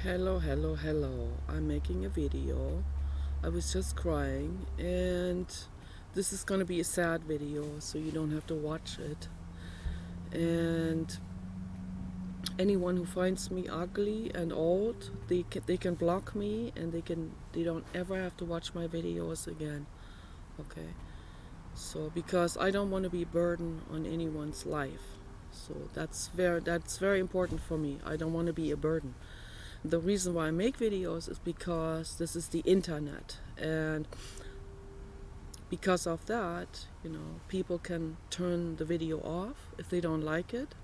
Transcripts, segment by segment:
Hello. I'm making a video. I was just crying, and this is gonna be a sad video, so you don't have to watch it. And anyone who finds me ugly and old, they can block me, and they don't ever have to watch my videos again. Okay. So because I don't want to be a burden on anyone's life. So that's very important for me. I don't want to be a burden. The reason why I make videos is because this is the internet, and because of that, people can turn the video off if they don't like it,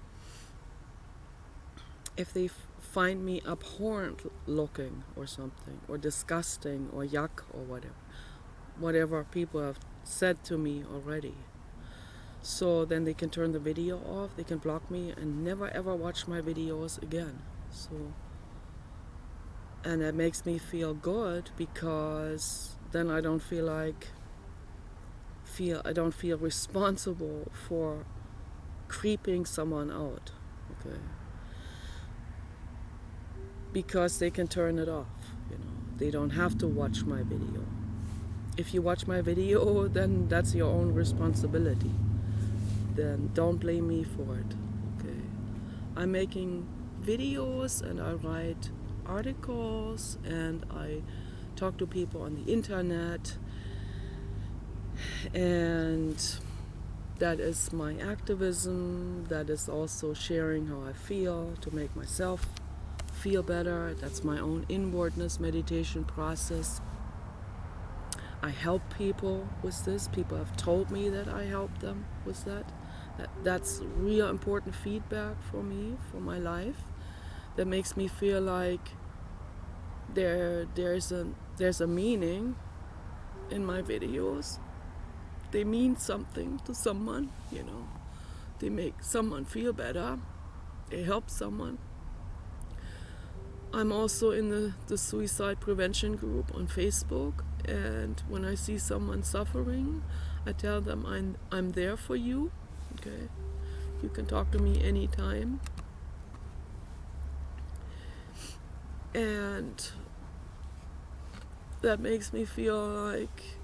if they find me abhorrent looking or something, or disgusting or yuck or whatever people have said to me already. So then they can turn the video off, they can block me and never ever watch my videos again. And that makes me feel good, because then I don't feel responsible for creeping someone out, okay? Because they can turn it off, They don't have to watch my video. If you watch my video, then that's your own responsibility. Then don't blame me for it, okay? I'm making videos and I write articles and I talk to people on the internet, and that is my activism. That is also sharing how I feel to make myself feel better. That's my own inwardness meditation process. I help people with this. People have told me that I help them with that. That's real important feedback for me, for my life. That makes me feel like there's a meaning in my videos. They mean something to someone, They make someone feel better. They help someone. I'm also in the suicide prevention group on Facebook, and when I see someone suffering, I tell them I'm there for you. Okay, you can talk to me anytime. And that makes me feel like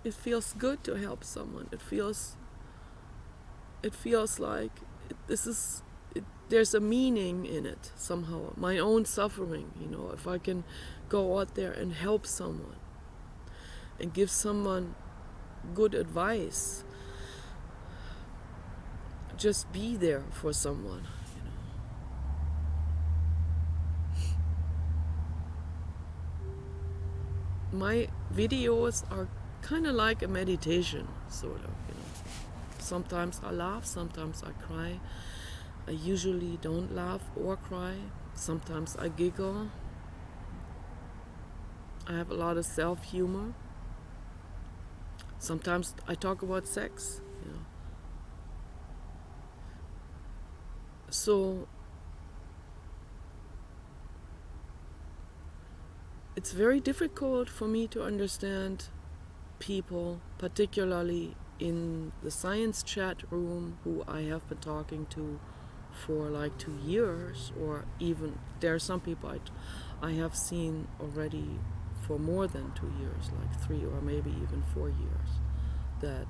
it feels good to help someone. It feels like there's a meaning in it somehow. My own suffering, if I can go out there and help someone and give someone good advice, just be there for someone. My videos are kind of like a meditation, sort of. Sometimes I laugh, sometimes I cry. I usually don't laugh or cry. Sometimes I giggle. I have a lot of self-humor. Sometimes I talk about sex, So it's very difficult for me to understand people, particularly in the science chat room, who I have been talking to for like 2 years, or even there are some people I have seen already for more than 2 years, like 3 or maybe even 4 years, that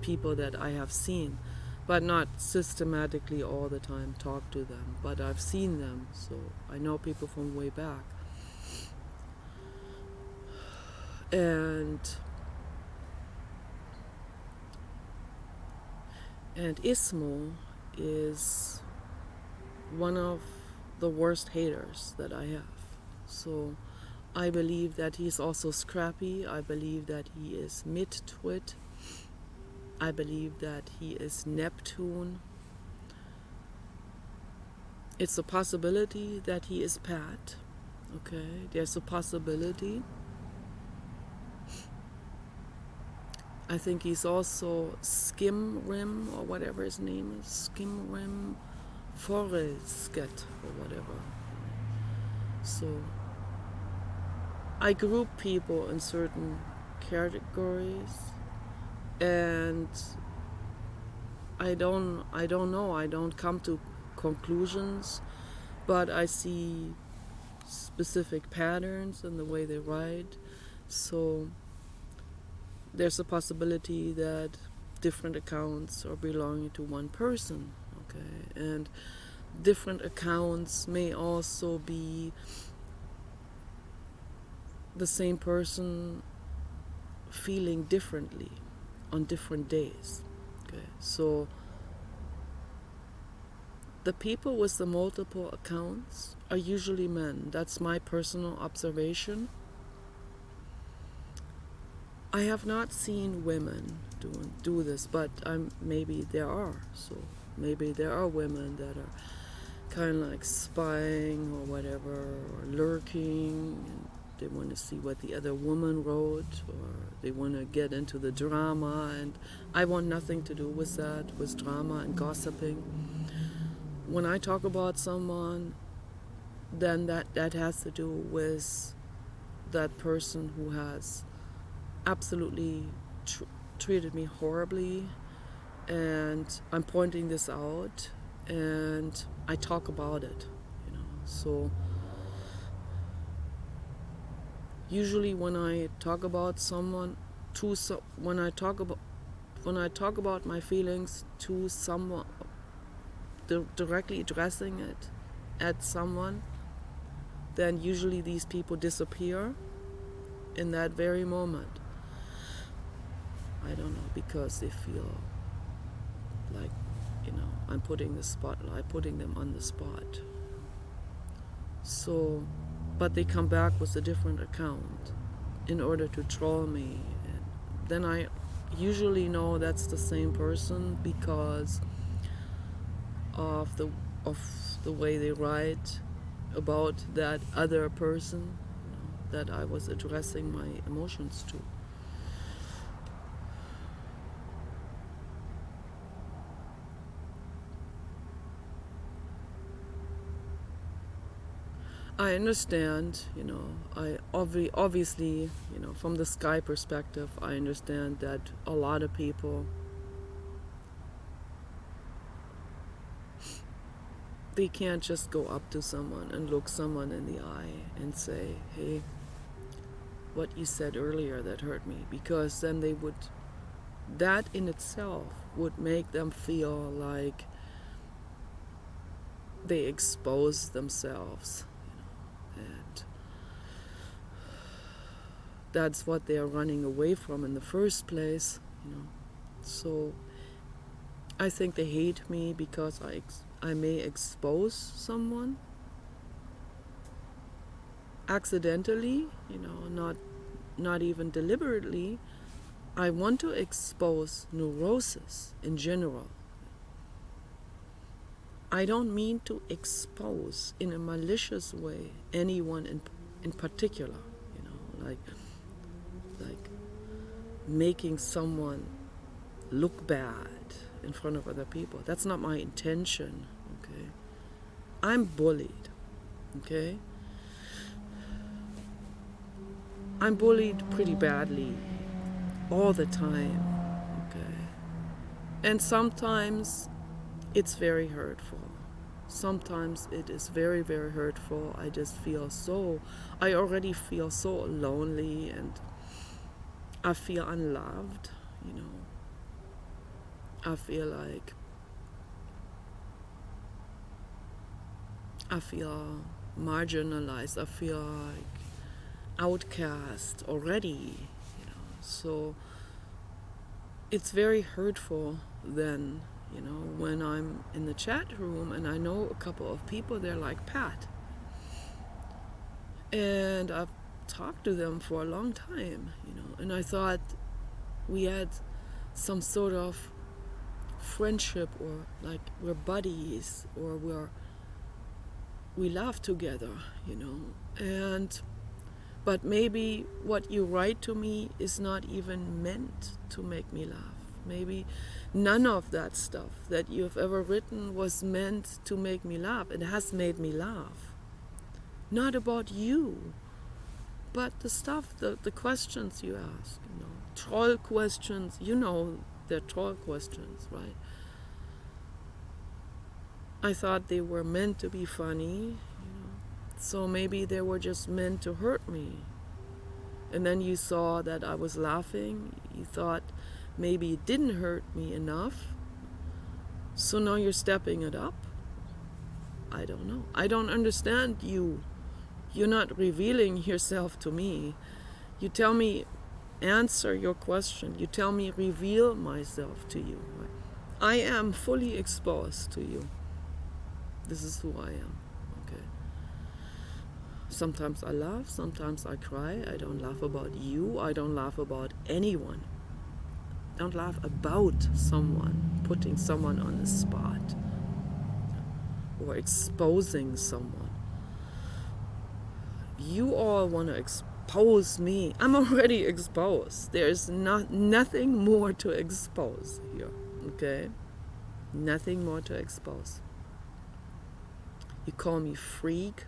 people that I have seen, but not systematically all the time talk to them, but I've seen them, so I know people from way back. And Ismo is one of the worst haters that I have. So I believe that he's also scrappy. I believe that he is mid-twit. I believe that he is Neptune. It's a possibility that he is Pat. Okay, there's a possibility. I think he's also Skim Rim, or whatever his name is, Skim Rim Forelsket or whatever. So I group people in certain categories, and I don't know. I don't come to conclusions, but I see specific patterns in the way they write. So there's a possibility that different accounts are belonging to one person, okay? And different accounts may also be the same person feeling differently on different days, okay? So the people with the multiple accounts are usually men. That's my personal observation. I have not seen women do this, but maybe there are. So maybe there are women that are kind of like spying or whatever, or lurking, and they want to see what the other woman wrote, or they want to get into the drama, and I want nothing to do with that, with drama and gossiping. When I talk about someone, then that has to do with that person who has absolutely treated me horribly, and I'm pointing this out, and I talk about it, So usually when I talk about someone when I talk about my feelings to someone, directly addressing it at someone, then usually these people disappear in that very moment. I don't know, because they feel like, I'm putting them on the spot. So, but they come back with a different account in order to troll me. And then I usually know that's the same person because of the way they write about that other person, that I was addressing my emotions to. I understand, I obviously, from the sky perspective, I understand that a lot of people, they can't just go up to someone and look someone in the eye and say, hey, what you said earlier, that hurt me, because then that in itself would make them feel like they expose themselves. And that's what they are running away from in the first place, So I think they hate me because I may expose someone accidentally, not even deliberately. I want to expose neurosis in general. I don't mean to expose in a malicious way anyone in particular, like making someone look bad in front of other people. That's not my intention, okay? I'm bullied, okay? I'm bullied pretty badly all the time, okay? And sometimes it's very hurtful. Sometimes it is very, very hurtful. I already feel so lonely, and I feel unloved, I feel marginalized. I feel like outcast already, So it's very hurtful then, when I'm in the chat room and I know a couple of people there like Pat. And I've talked to them for a long time, and I thought we had some sort of friendship, or like we're buddies, or we laugh together, but maybe what you write to me is not even meant to make me laugh. Maybe none of that stuff that you've ever written was meant to make me laugh. It has made me laugh. Not about you, but the stuff, the questions you ask, troll questions, they're troll questions, right? I thought they were meant to be funny, so maybe they were just meant to hurt me. And then you saw that I was laughing. You thought maybe it didn't hurt me enough. So now you're stepping it up. I don't know. I don't understand you. You're not revealing yourself to me. You tell me, answer your question. You tell me, reveal myself to you. I am fully exposed to you. This is who I am. Okay. Sometimes I laugh, sometimes I cry. I don't laugh about you. I don't laugh about anyone. Don't laugh about someone, putting someone on the spot, or exposing someone. You all want to expose me. I'm already exposed. There's nothing more to expose here, okay? Nothing more to expose. You call me freak.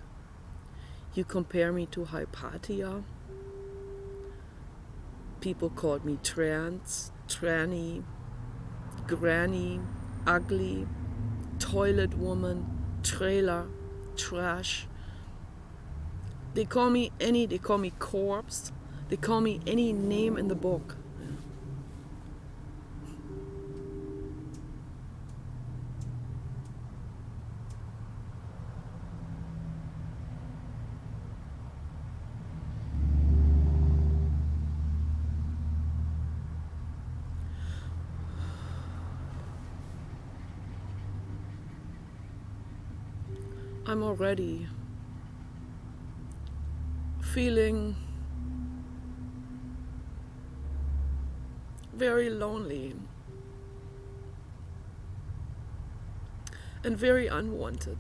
You compare me to Hypatia. People called me trans, tranny, granny, ugly, toilet woman, trailer, trash. They call me corpse. They call me any name in the book. I'm already feeling very lonely and very unwanted.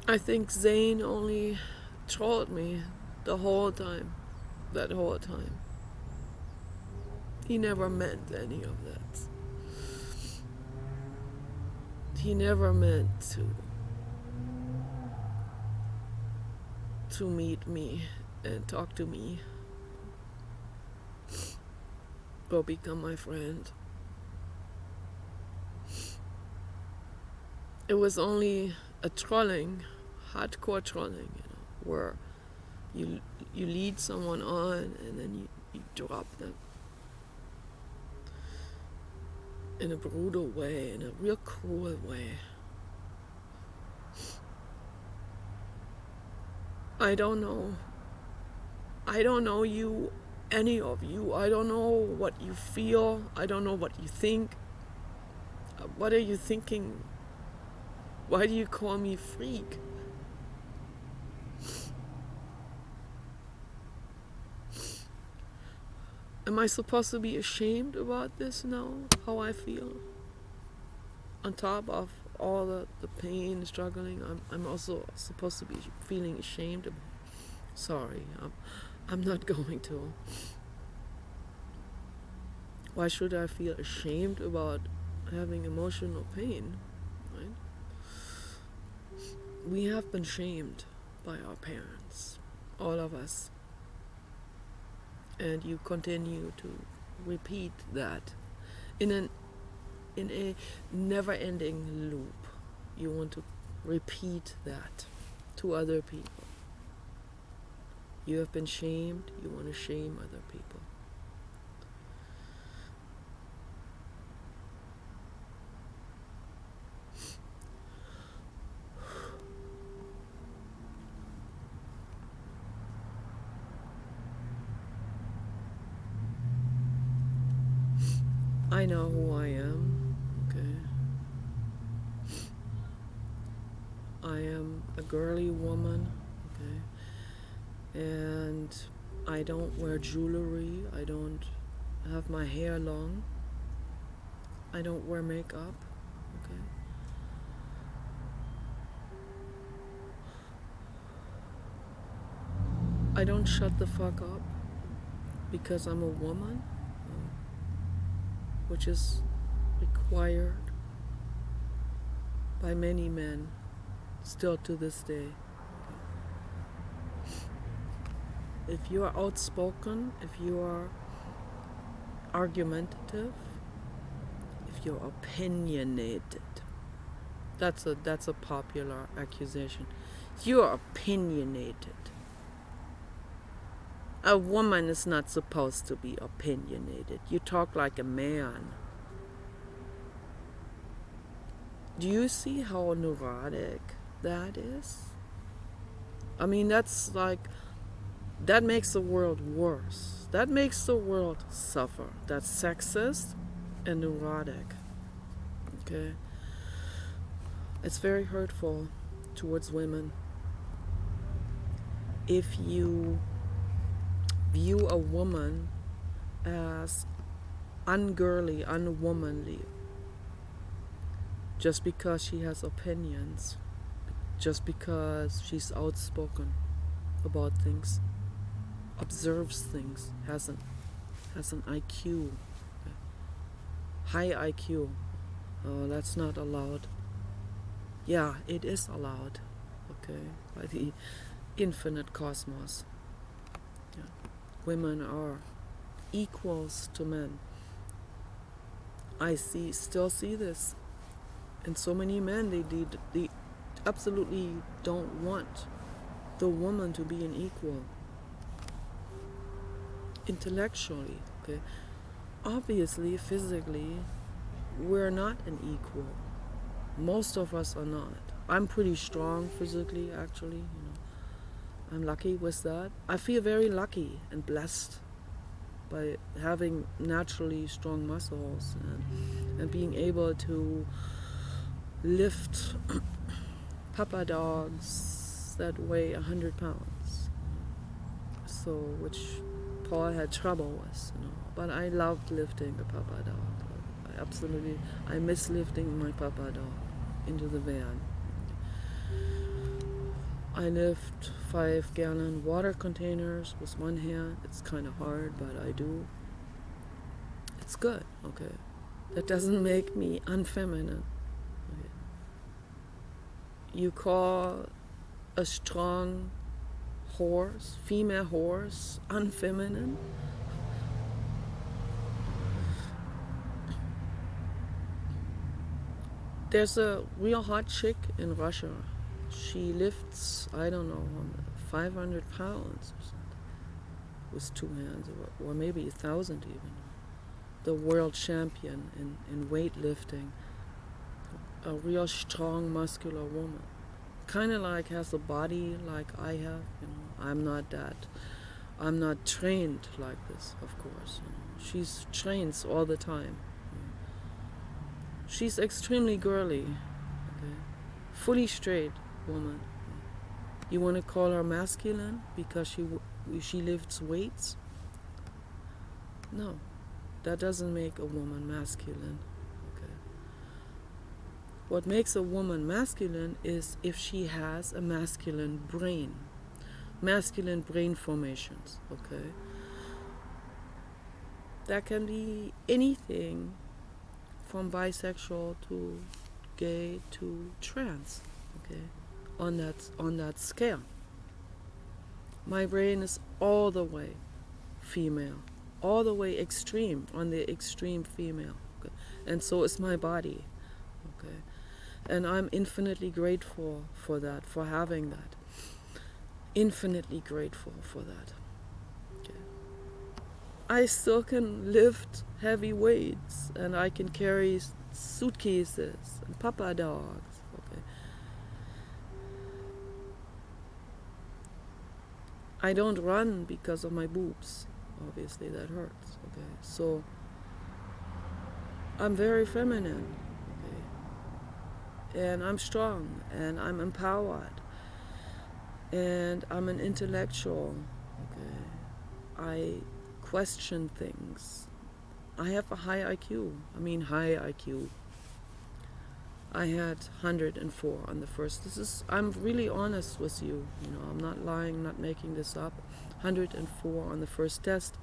I think Zane only trolled me the whole time, that whole time. He never meant any of that. He never meant to meet me and talk to me or become my friend. It was only a trolling, hardcore trolling, where you lead someone on and then you drop them in a brutal way, in a real cruel way. I don't know you, any of you. I don't know what you feel. I don't know what you think. What are you thinking? Why do you call me freak? Am I supposed to be ashamed about this now? How I feel? On top of all the pain, struggling, I'm also supposed to be feeling ashamed. Sorry, I'm not going to. Why should I feel ashamed about having emotional pain? Right? We have been shamed by our parents, all of us. And you continue to repeat that in a never-ending loop. You want to repeat that to other people. You have been shamed, you want to shame other people. I know who I am, okay? I am a girly woman, okay? And I don't wear jewelry, I don't have my hair long, I don't wear makeup, okay? I don't shut the fuck up because I'm a woman, which is required. by many men, still to this day. If you are outspoken, if you are argumentative, if you're opinionated, that's a popular accusation. You are opinionated. A woman is not supposed to be opinionated. You talk like a man. Do you see how neurotic that is? I mean, that makes the world worse. That makes the world suffer. That's sexist and neurotic. Okay? It's very hurtful towards women. If you view a woman as ungirly, unwomanly, just because she has opinions, just because she's outspoken about things, observes things, has an IQ, high IQ. Oh, that's not allowed. Yeah, it is allowed, okay, by the infinite cosmos. Yeah. Women are equals to men. I still see this. And so many men, they absolutely don't want the woman to be an equal. Intellectually, okay. Obviously, physically, we're not an equal. Most of us are not. I'm pretty strong physically, actually. I'm lucky with that. I feel very lucky and blessed by having naturally strong muscles and being able to lift papa dogs that weigh 100 pounds. So, which Paul had trouble with, But I loved lifting a papa dog. I miss lifting my papa dog into the van. I lift 5-gallon water containers with one hand. It's kind of hard, but I do. It's good, okay. That doesn't make me unfeminine. Okay. You call a strong horse, female horse, unfeminine? There's a real hot chick in Russia. She lifts, 500 pounds or something with 2 hands, or maybe 1,000 even. The world champion in weightlifting. A real strong, muscular woman. Kind of like has a body like I have. I'm not trained like this, of course. She's trains all the time. She's extremely girly. Okay? Fully straight woman. You want to call her masculine because she lifts weights? No, that doesn't make a woman masculine. Okay. What makes a woman masculine is if she has a masculine brain formations. Okay. That can be anything from bisexual to gay to trans. Okay. On that scale. My brain is all the way female, all the way extreme, on the extreme female. Okay? And so is my body. Okay? And I'm infinitely grateful for that, for having that. Infinitely grateful for that. Okay? I still can lift heavy weights, and I can carry suitcases and papa dogs. I don't run because of my boobs. Obviously, that hurts. Okay, so I'm very feminine. Okay, and I'm strong, and I'm empowered, and I'm an intellectual. Okay, I question things. I have a high IQ. High IQ. I had 104 on the first. I'm really honest with you. I'm not lying, not making this up. 104 on the first test.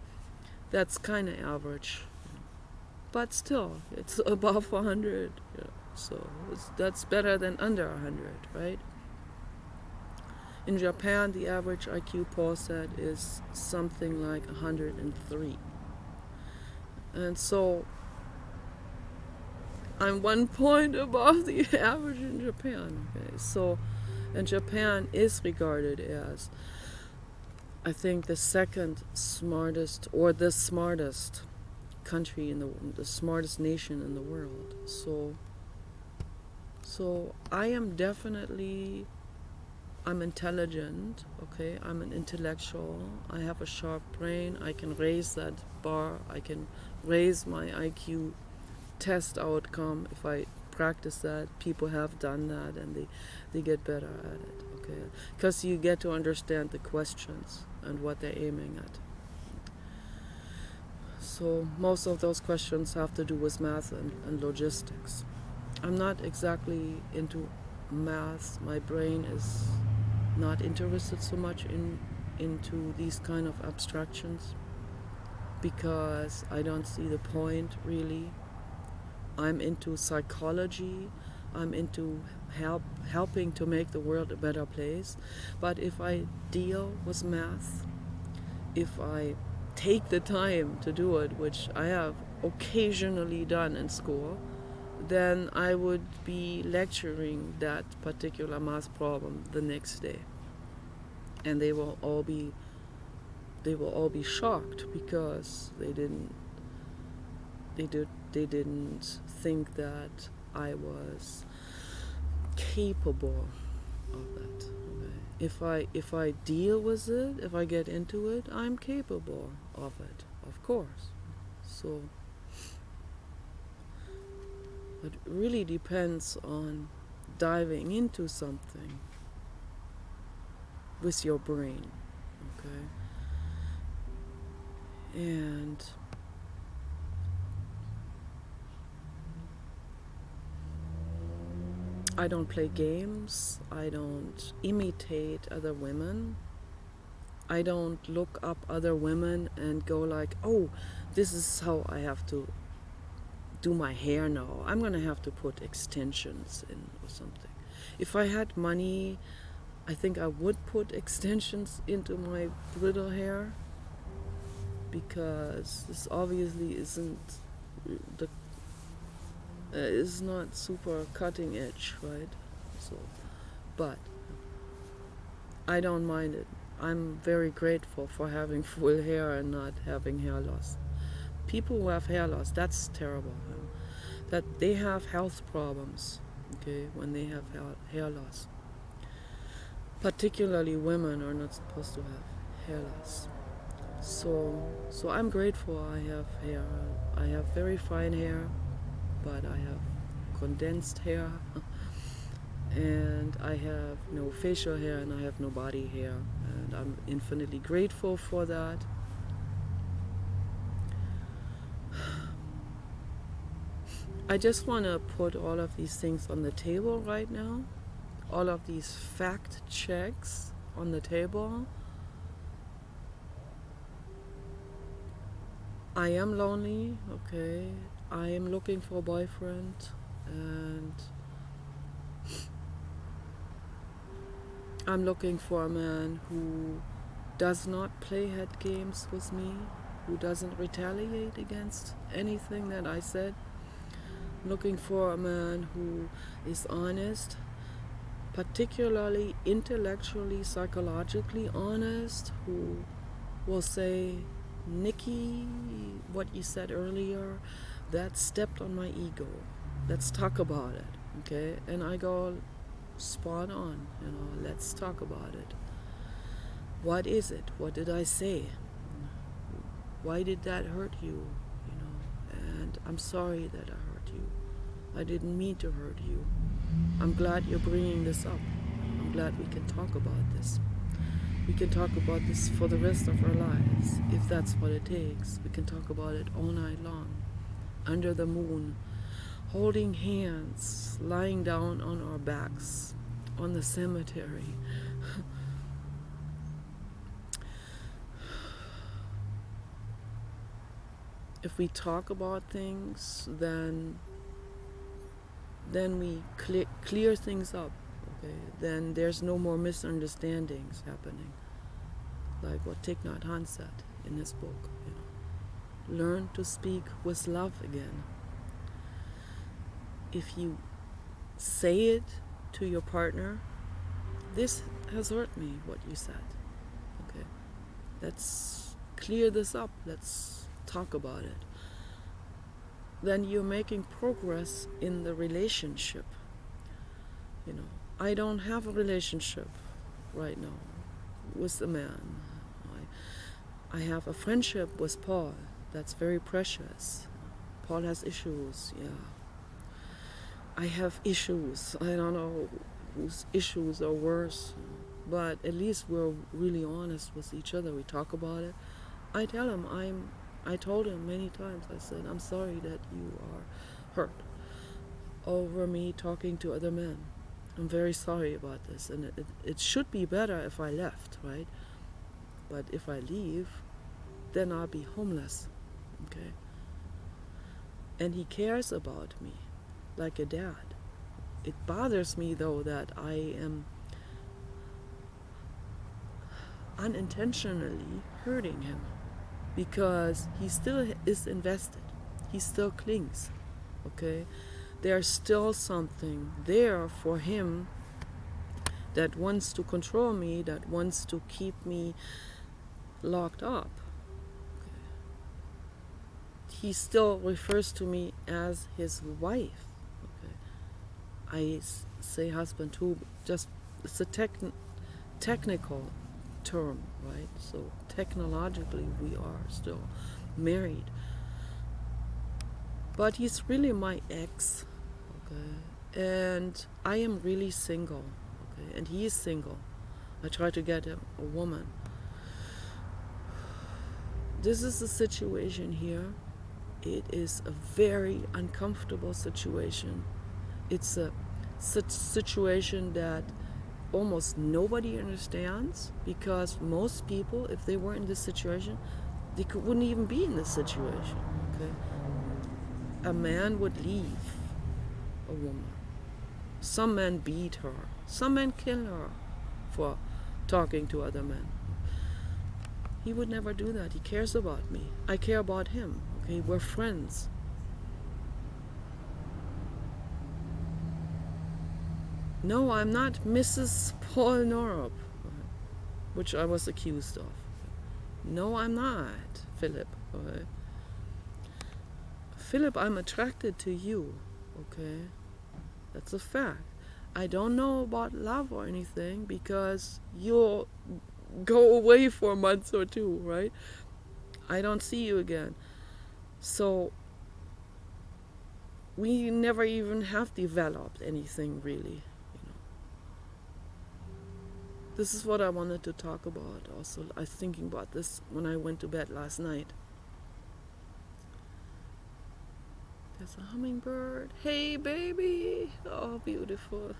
That's kind of average. But still, it's above 100. Yeah. So that's better than under 100, right? In Japan, the average IQ, Paul said, is something like 103. And so I'm 1 point above the average in Japan. Okay, so, and Japan is regarded as, I think, the second smartest, or the smartest country in the smartest nation in the world. So I am definitely, I'm intelligent, okay, I'm an intellectual, I have a sharp brain, I can raise that bar, I can raise my IQ test outcome if I practice that. People have done that and they get better at it, okay, because you get to understand the questions and what they're aiming at. So most of those questions have to do with math and logistics. I'm not exactly into math. My brain is not interested so much into these kind of abstractions because I don't see the point really. I'm into psychology. I'm into helping to make the world a better place. But if I deal with math, if I take the time to do it, which I have occasionally done in school, then I would be lecturing that particular math problem the next day. And they will all be shocked because they didn't think that I was capable of that. Okay? If I deal with it, if I get into it, I'm capable of it, of course. So it really depends on diving into something with your brain, okay? And I don't play games, I don't imitate other women, I don't look up other women and go like, oh, this is how I have to do my hair now. I'm gonna have to put extensions in or something. If I had money, I think I would put extensions into my brittle hair because this obviously isn't the is not super cutting edge, right? So, but I don't mind it. I'm very grateful for having full hair and not having hair loss. People who have hair loss, that's terrible. That they have health problems, okay, when they have hair loss. Particularly women are not supposed to have hair loss. So I'm grateful I have hair. I have very fine hair, but I have condensed hair and I have no facial hair and I have no body hair, and I'm infinitely grateful for that. I just want to put all of these things on the table right now, all of these fact checks on the table. I am lonely, okay, I am looking for a boyfriend, and I'm looking for a man who does not play head games with me, who doesn't retaliate against anything that I said. I'm looking for a man who is honest, particularly intellectually, psychologically honest, who will say, Nikki, what you said earlier, that stepped on my ego. Let's talk about it, okay? And I go, spot on, let's talk about it. What is it? What did I say? Why did that hurt you? And I'm sorry that I hurt you. I didn't mean to hurt you. I'm glad you're bringing this up. I'm glad we can talk about this. We can talk about this for the rest of our lives, if that's what it takes. We can talk about it all night long, under the moon, holding hands, lying down on our backs, on the cemetery. If we talk about things, then then we clear things up. Okay, then there's no more misunderstandings happening. Like what Thich Nhat Hanh said in his book, learn to speak with love again. If you say it to your partner, this has hurt me, what you said. Okay, let's clear this up. Let's talk about it. Then you're making progress in the relationship. I don't have a relationship right now with a man. I have a friendship with Paul. That's very precious. Paul has issues, yeah. I have issues. I don't know whose issues are worse, but at least we're really honest with each other. We talk about it. I told him many times, I said, I'm sorry that you are hurt over me talking to other men. I'm very sorry about this, and it should be better if I left, right? But if I leave, then I'll be homeless, okay? And he cares about me like a dad. It bothers me, though, that I am unintentionally hurting him, because he still is invested. He still clings, okay? There's still something there for him that wants to control me, that wants to keep me locked up. Okay. He still refers to me as his wife. Okay. I say husband too, just it's a technical term, right? So technologically we are still married. But he's really my ex, okay? And I am really single, okay? And he is single. I try to get him a woman. This is the situation here. It is a very uncomfortable situation. It's a situation that almost nobody understands, because most people, if they were in this situation, they wouldn't even be in this situation, okay? A man would leave a woman. Some men beat her. Some men kill her for talking to other men. He would never do that. He cares about me. I care about him. Okay, we're friends. No, I'm not Mrs. Paul Norup, which I was accused of. No, I'm not, Philip. Okay? Philip, I'm attracted to you, okay? That's a fact. I don't know about love or anything, because you'll go away for a month or two, right? I don't see you again. So we never even have developed anything really. This is what I wanted to talk about also. I was thinking about this when I went to bed last night. There's a hummingbird. Hey, baby. Oh, beautiful.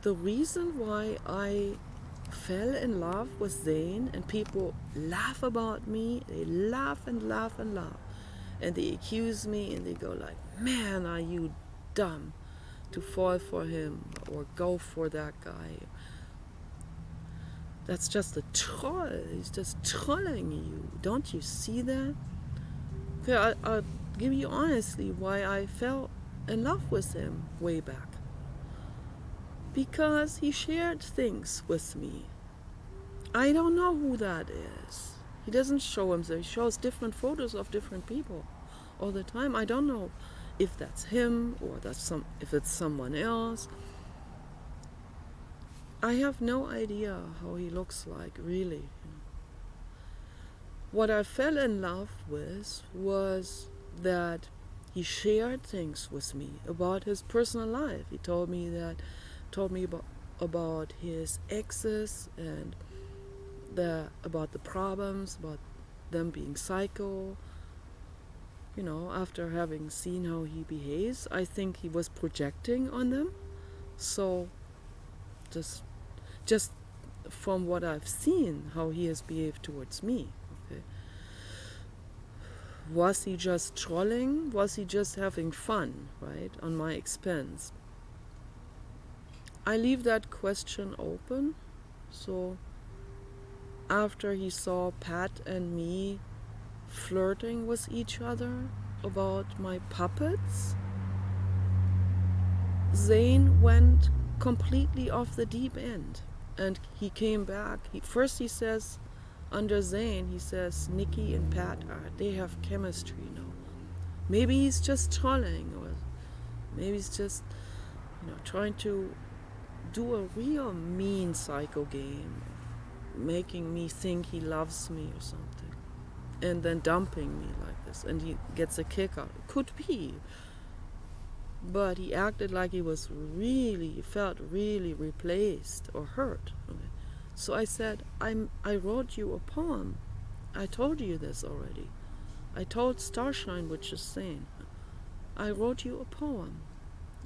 The reason why I fell in love with Zane, and people laugh about me, they laugh and laugh and laugh. And they accuse me and they go like, man, are you dumb to fall for him or go for that guy. That's just a troll. He's just trolling you. Don't you see that? Okay, I'll give you honestly why I fell in love with him way back. Because he shared things with me. I don't know who that is. He doesn't show himself. He shows different photos of different people all the time. I don't know if that's him or if it's someone else. I have no idea how he looks like, really. What I fell in love with was that he shared things with me about his personal life. He told me about his exes and about the problems, about them being psycho. After having seen how he behaves, I think he was projecting on them. So just from what I've seen, how he has behaved towards me. Okay. Was he just trolling? Was he just having fun, right, on my expense? I leave that question open. So after he saw Pat and me flirting with each other about my puppets, Zane went completely off the deep end. And he came back. First he says, under Zane, he says, Nikki and Pat, they have chemistry now. Maybe he's just trolling, or maybe he's just, trying to do a real mean psycho game, making me think he loves me or something, and then dumping me like this, and he gets a kick out. It could be. But he acted like he felt really replaced or hurt. Okay. So I said, I wrote you a poem. I told you this already. I told Starshine, which is Zane, I wrote you a poem.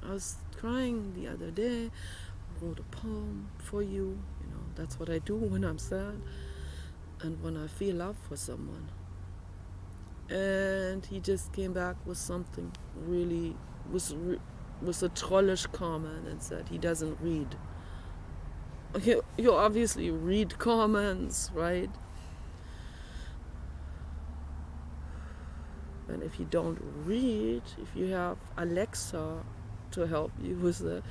I was crying the other day. I wrote a poem for you. That's what I do when I'm sad and when I feel love for someone. And he just came back with something really, was a trollish comment, and said he doesn't read. You obviously read comments, right? And if you don't read, if you have Alexa to help you with that,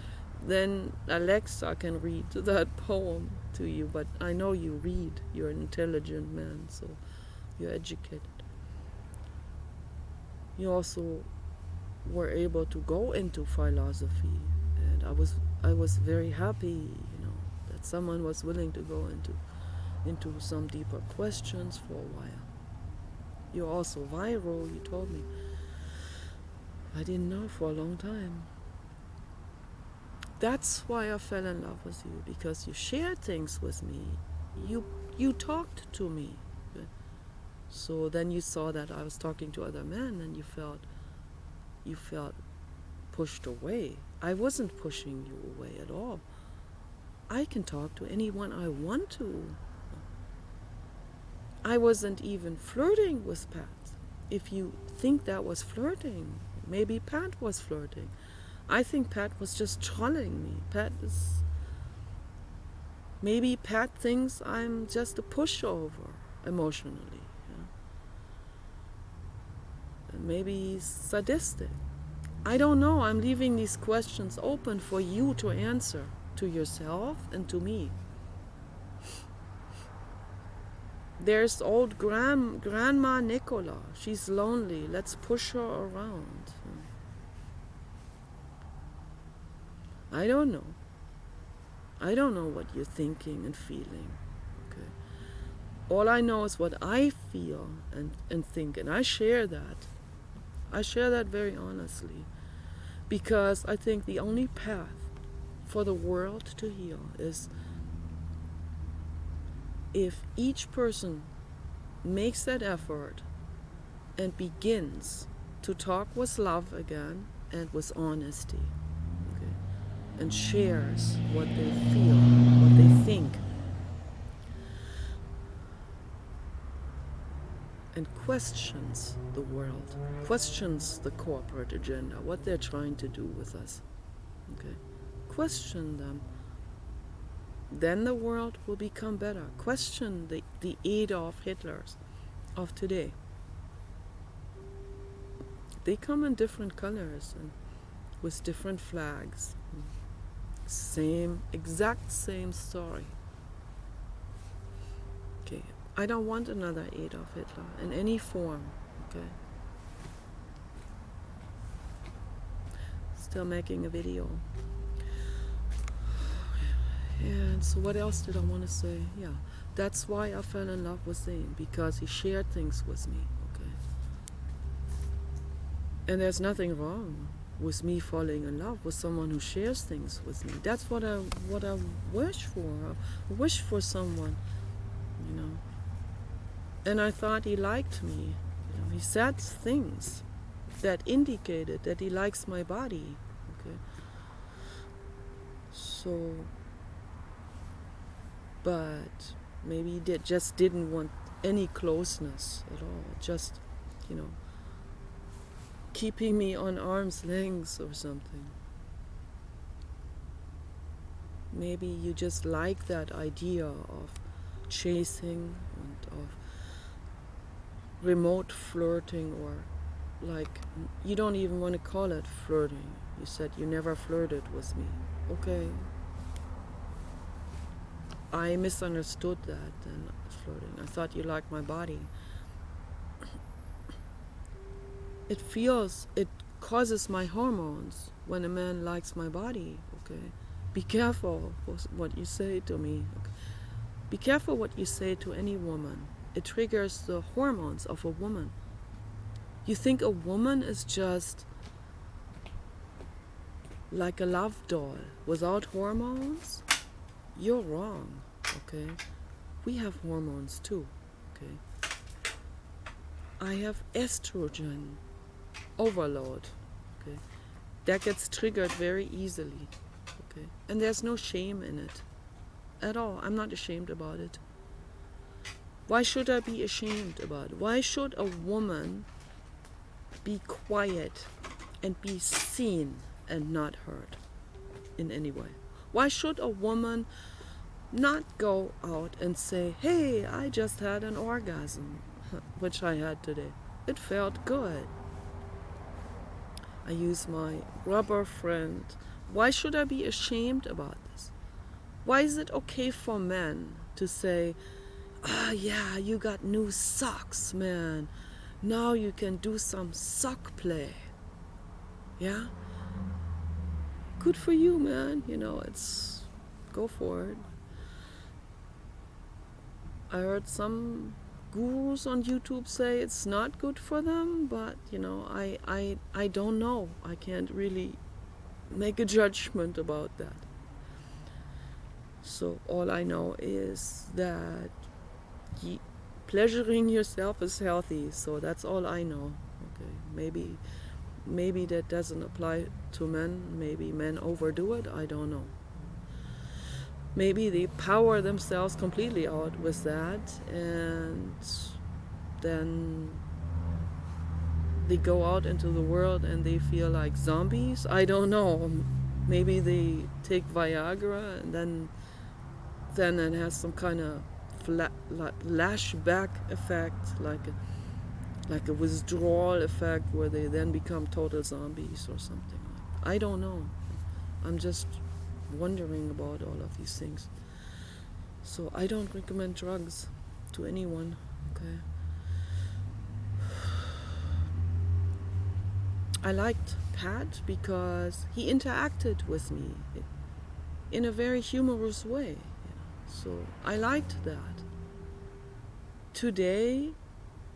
then Alexa can read that poem to you. But I know you read. You're an intelligent man, so you're educated. You also were able to go into philosophy, and I was very happy, that someone was willing to go into some deeper questions for a while. You're also viral, you told me. I didn't know for a long time. That's why I fell in love with you, because you shared things with me. You talked to me. So then you saw that I was talking to other men, and you felt pushed away. I wasn't pushing you away at all. I can talk to anyone I want to. I wasn't even flirting with Pat. If you think that was flirting, maybe Pat was flirting. I think Pat was just trolling me. Maybe Pat thinks I'm just a pushover emotionally. And maybe he's sadistic. I don't know. I'm leaving these questions open for you to answer, to yourself and to me. There's old Grandma Nicola. She's lonely. Let's push her around. I don't know. I don't know what you're thinking and feeling. Okay. All I know is what I feel and think, and I share that. I share that very honestly, because I think the only path for the world to heal is if each person makes that effort and begins to talk with love again and with honesty, okay, and shares what they feel, what they think, and questions the world, questions the corporate agenda, what they're trying to do with us. Okay? Question them. Then the world will become better. Question the Adolf Hitlers of today. They come in different colors and with different flags. Exact same story. Okay. I don't want another Adolf Hitler in any form. Okay. Still making a video. And so what else did I want to say? Yeah, that's why I fell in love with Zane, because he shared things with me, okay? And there's nothing wrong with me falling in love with someone who shares things with me. That's what I wish for. I wish for someone, And I thought he liked me. He said things that indicated that he likes my body, okay? So... but maybe he just didn't want any closeness at all. Just, keeping me on arm's length or something. Maybe you just like that idea of chasing and of remote flirting, or like, you don't even want to call it flirting. You said you never flirted with me. Okay. I misunderstood that then, flirting. I thought you liked my body. It causes my hormones when a man likes my body, okay? Be careful with what you say to me. Okay? Be careful what you say to any woman. It triggers the hormones of a woman. You think a woman is just like a love doll without hormones? You're wrong, okay? We have hormones too, okay? I have estrogen overload, okay? That gets triggered very easily, okay? And there's no shame in it at all. I'm not ashamed about it. Why should I be ashamed about it? Why should a woman be quiet and be seen and not heard in any way? Why should a woman not go out and say, hey, I just had an orgasm, which I had today. It felt good. I use my rubber friend. Why should I be ashamed about this? Why is it okay for men to say, yeah, you got new socks, man. Now you can do some sock play. Yeah? Good for you, man. Go for it. I heard some gurus on YouTube say it's not good for them, but I don't know. I can't really make a judgment about that. So all I know is that pleasuring yourself is healthy. So that's all I know. Okay, maybe that doesn't apply to men. Maybe men overdo it. I don't know. Maybe they power themselves completely out with that, and then they go out into the world and they feel like zombies. I don't know. Maybe they take Viagra and then it has some kind of lashback effect, like a withdrawal effect, where they then become total zombies or something. I don't know. I'm just wondering about all of these things. So I don't recommend drugs to anyone, okay? I liked Pat because he interacted with me in a very humorous way. So I liked that. Today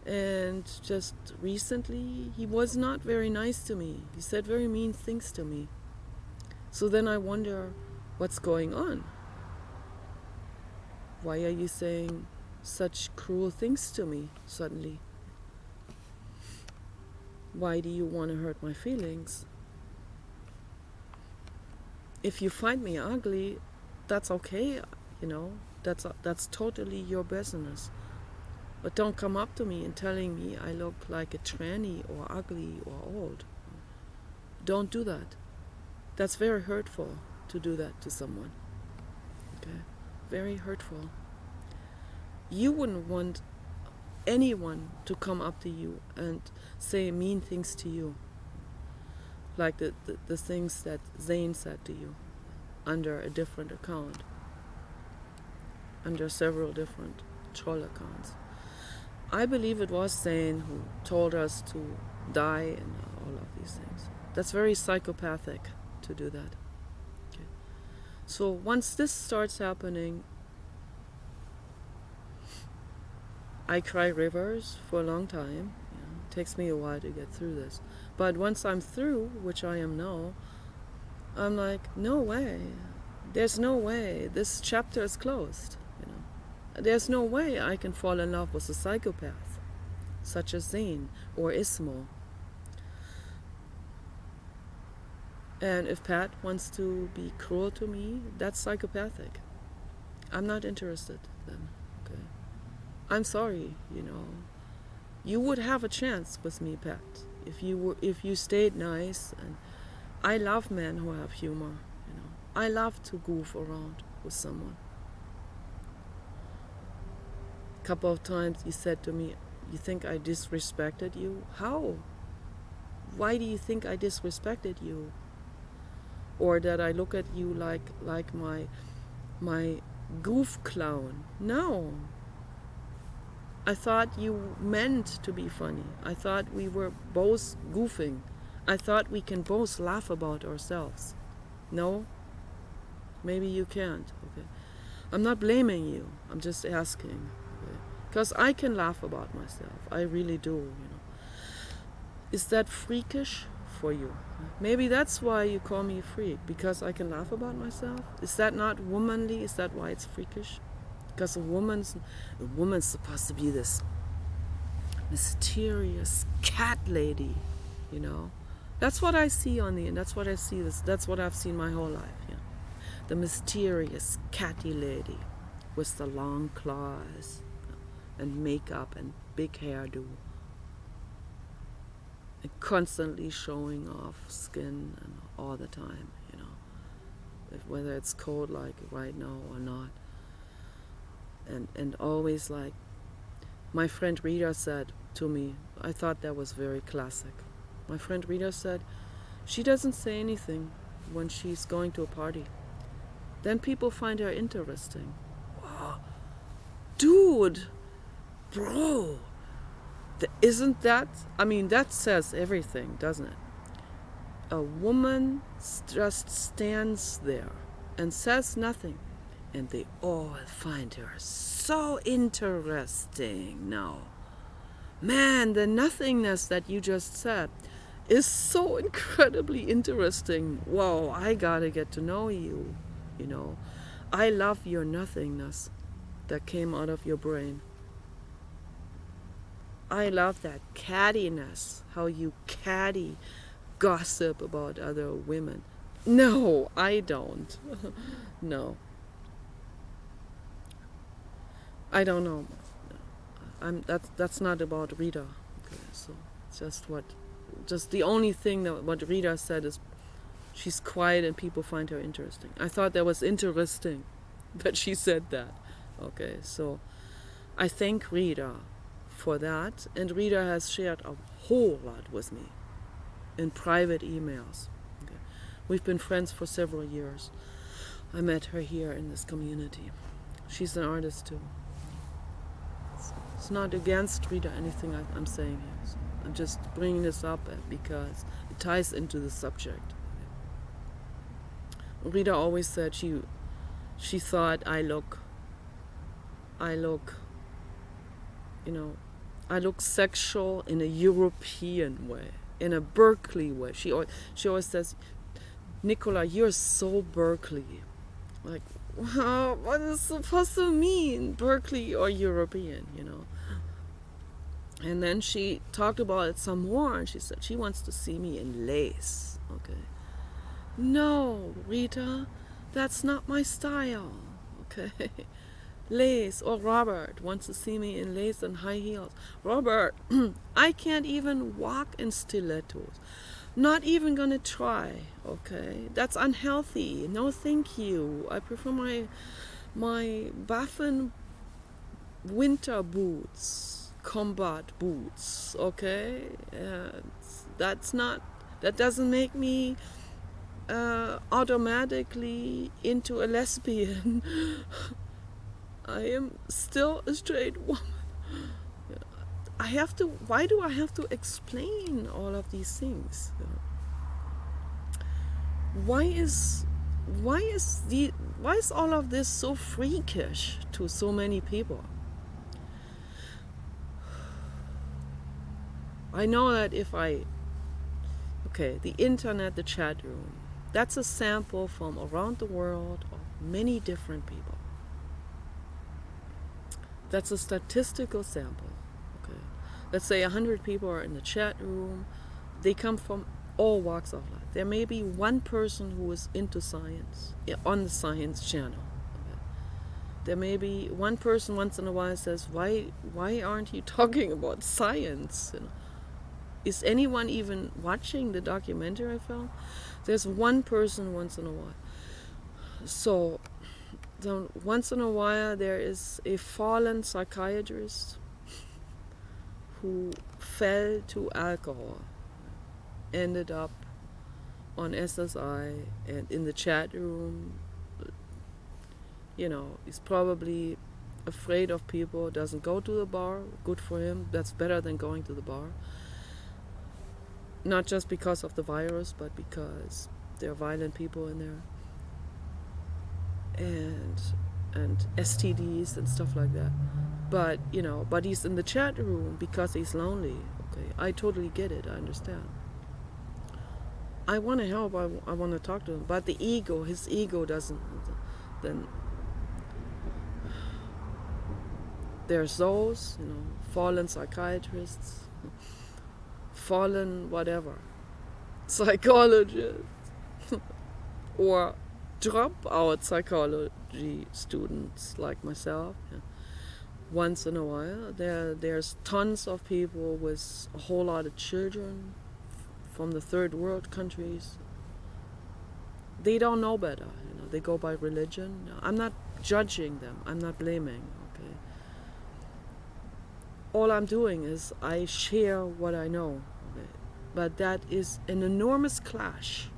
and just recently, he was not very nice to me. He said very mean things to me. So then I wonder, what's going on? Why are you saying such cruel things to me suddenly? Why do you want to hurt my feelings? If you find me ugly, that's okay, that's totally your business. But don't come up to me and telling me I look like a tranny or ugly or old. Don't do that. That's very hurtful to do that to someone. Okay? Very hurtful. You wouldn't want anyone to come up to you and say mean things to you, like the things that Zane said to you under a different account, under several different troll accounts. I believe it was Zane who told us to die and all of these things. That's very psychopathic to do that. Okay. So once this starts happening, I cry rivers for a long time. It takes me a while to get through this. But once I'm through, which I am now, I'm like, no way. There's no way. This chapter is closed. There's no way I can fall in love with a psychopath, such as Zane or Ismo. And if Pat wants to be cruel to me, that's psychopathic. I'm not interested then. I'm sorry, you would have a chance with me, Pat. if you stayed nice. And I love men who have humor, you know. I love to goof around with someone. A couple of times he said to me, "You think I disrespected you?" How? Why do you think I disrespected you? Or that I look at you like my goof clown? No. I thought you meant to be funny. I thought we were both goofing. I thought we can both laugh about ourselves. No? Maybe you can't. Okay. I'm not blaming you. I'm just asking. Because I can laugh about myself. I really do, you know. Is that freakish for you? Maybe that's why you call me a freak, because I can laugh about myself. Is that not womanly? Is that why it's freakish? Because a woman's supposed to be this mysterious cat lady, you know. That's what I see on the end. That's what I see. That's what I've seen my whole life. Yeah, the mysterious catty lady with the long claws and makeup and big hairdo, and constantly showing off skin and all the time, you know, whether it's cold like right now or not. And always, like my friend Rita said to me, I thought that was very classic. My friend Rita said, she doesn't say anything when she's going to a party. Then people find her interesting. Wow. Dude, bro, isn't that, I mean, that says everything, doesn't it? A woman just stands there and says nothing, and they all find her so interesting now. Man, the nothingness that you just said is so incredibly interesting. Whoa, I gotta get to know you, you know. I love your nothingness that came out of your brain. I love that cattiness, how you catty gossip about other women. No, I don't. No. I don't know. That's not about Rita. Okay, so just the only thing that what Rita said is she's quiet and people find her interesting. I thought that was interesting that she said that. Okay, so I thank Rita for that, and Rita has shared a whole lot with me in private emails. Okay. We've been friends for several years. I met her here in this community. She's an artist too. It's not against Rita anything I'm saying here. So I'm just bringing this up because it ties into the subject. Rita always said she thought I look, you know, I look sexual in a European way, in a Berkeley way. She always says, Nicola, you're so Berkeley. Like, wow, what is it supposed to mean, Berkeley or European, you know? And then she talked about it some more, and she said she wants to see me in lace. Okay. No, Rita, that's not my style. Okay. Lace, or Robert wants to see me in lace and high heels. Robert, I can't even walk in stilettos. Not even gonna try, okay? That's unhealthy. No, thank you. I prefer my Baffin winter boots, combat boots, okay? That doesn't make me automatically into a lesbian. I am still a straight woman. Why do I have to explain all of these things? Why is all of this so freakish to so many people? I know that the internet, the chat room, that's a sample from around the world of many different people. That's a statistical sample. Okay, let's say 100 people are in the chat room. They come from all walks of life. There may be one person who is into science on the science channel. Okay. There may be one person once in a while says, "Why aren't you talking about science?" You know, Is anyone even watching the documentary film? There's one person once in a while. So once in a while there is a fallen psychiatrist who fell to alcohol, ended up on SSI, and in the chat room, he's probably afraid of people, doesn't go to the bar. Good for him. That's better than going to the bar. Not just because of the virus, but because there are violent people in there. And STDs and stuff like that. But, but he's in the chat room because he's lonely. Okay, I totally get it. I understand. I want to help. I want to talk to him. But his ego doesn't. Then there's those, fallen psychiatrists, fallen whatever, psychologists, or dropout psychology students like myself. Yeah. Once in a while, there's tons of people with a whole lot of children from the third world countries. They don't know better. They go by religion. I'm not judging them. I'm not blaming. Okay. All I'm doing is I share what I know. Okay. But that is an enormous clash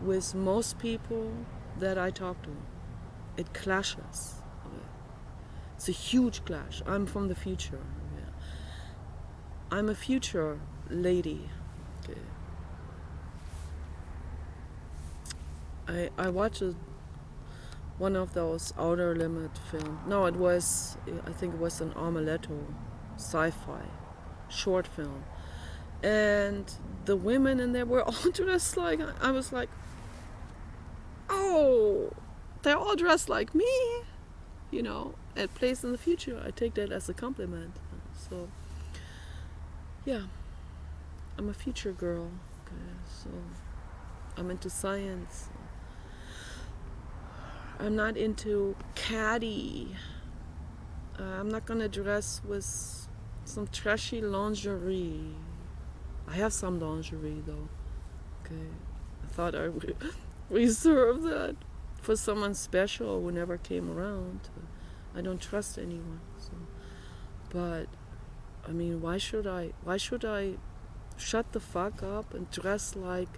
with most people that I talk to. It clashes. Okay. It's a huge clash. I'm from the future. Yeah. I'm a future lady. Okay. I watched one of those Outer Limit films. No, I think it was an Armaletto sci-fi short film. And the women in there were all dressed like, I was like, oh, they're all dressed like me, at Place in the Future. I take that as a compliment. So, yeah, I'm a future girl. Okay, so I'm into science. I'm not into catty. I'm not gonna dress with some trashy lingerie. I have some lingerie though. Okay, I thought I would reserve that for someone special who never came around. I don't trust anyone. So, but I mean, why should I shut the fuck up and dress like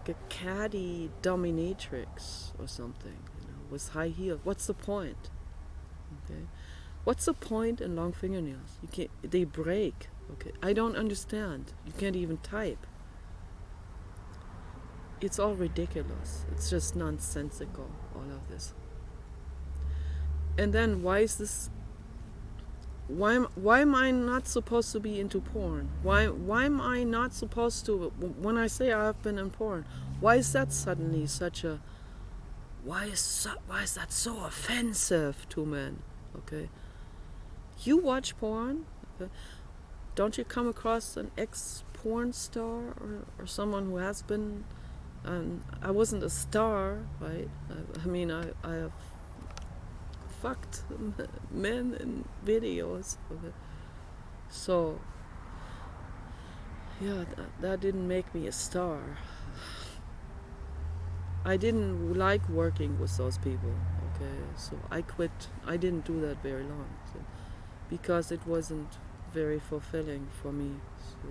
a catty dominatrix or something, with high heels? What's the point? Okay, what's the point in long fingernails? They break. Okay, I don't understand. You can't even type. It's all ridiculous. It's just nonsensical, all of this. And then why is this? Why am I not supposed to be into porn? Why am I not supposed to? When I say I've been in porn, why is that suddenly such a? Why is that so offensive to men? Okay, you watch porn. Okay? Don't you come across an ex-porn star or someone who has been? I wasn't a star, right? I mean, I have fucked men in videos. Okay. So, yeah, that didn't make me a star. I didn't like working with those people. Okay, so I quit. I didn't do that very long, because it wasn't very fulfilling for me. So,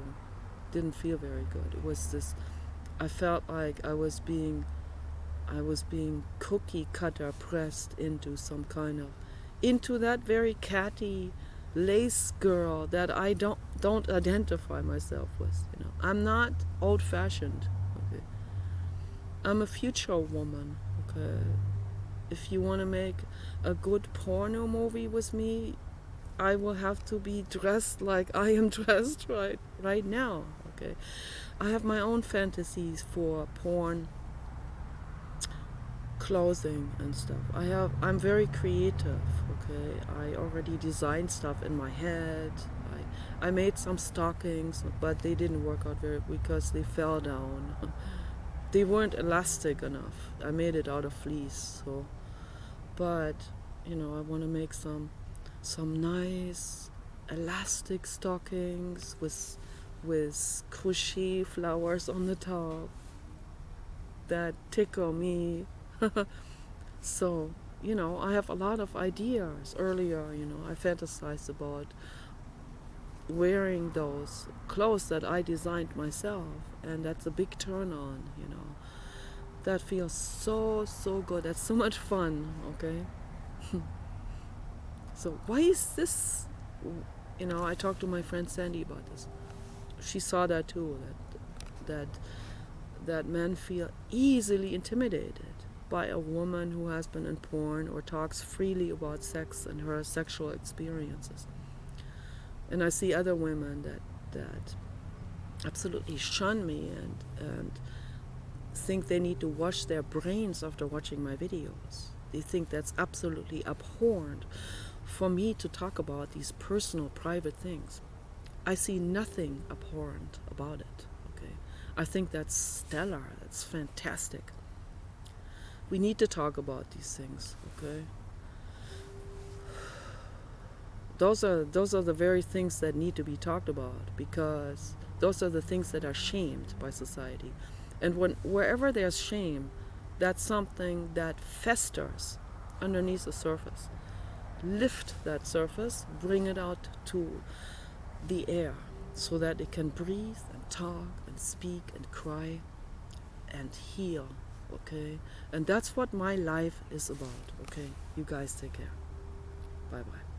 didn't feel very good. It was this. I felt like I was being cookie cutter pressed into into that very catty lace girl that I don't identify myself with. I'm not old fashioned. Okay, I'm a future woman. Okay, if you want to make a good porno movie with me, I will have to be dressed like I am dressed right now. Okay, I have my own fantasies for porn clothing and stuff. I'm very creative. Okay, I already designed stuff in my head. I made some stockings, but they didn't work out because they fell down. They weren't elastic enough. I made it out of fleece. So, but I want to make some nice elastic stockings with crochet flowers on the top that tickle me. So, I have a lot of ideas. Earlier, I fantasized about wearing those clothes that I designed myself, and that's a big turn on. That feels so good. That's so much fun. Okay. So why is this? I talked to my friend Sandy about this. She saw that too. That men feel easily intimidated by a woman who has been in porn or talks freely about sex and her sexual experiences. And I see other women that absolutely shun me and think they need to wash their brains after watching my videos. They think that's absolutely abhorrent for me to talk about these personal, private things. I see nothing abhorrent about it. Okay, I think that's stellar. That's fantastic. We need to talk about these things. Okay. Those are the very things that need to be talked about, because those are the things that are shamed by society. And wherever there's shame, that's something that festers underneath the surface. Lift that surface, bring it out to the air so that it can breathe and talk and speak and cry and heal. Okay? And that's what my life is about. Okay? You guys take care. Bye-bye.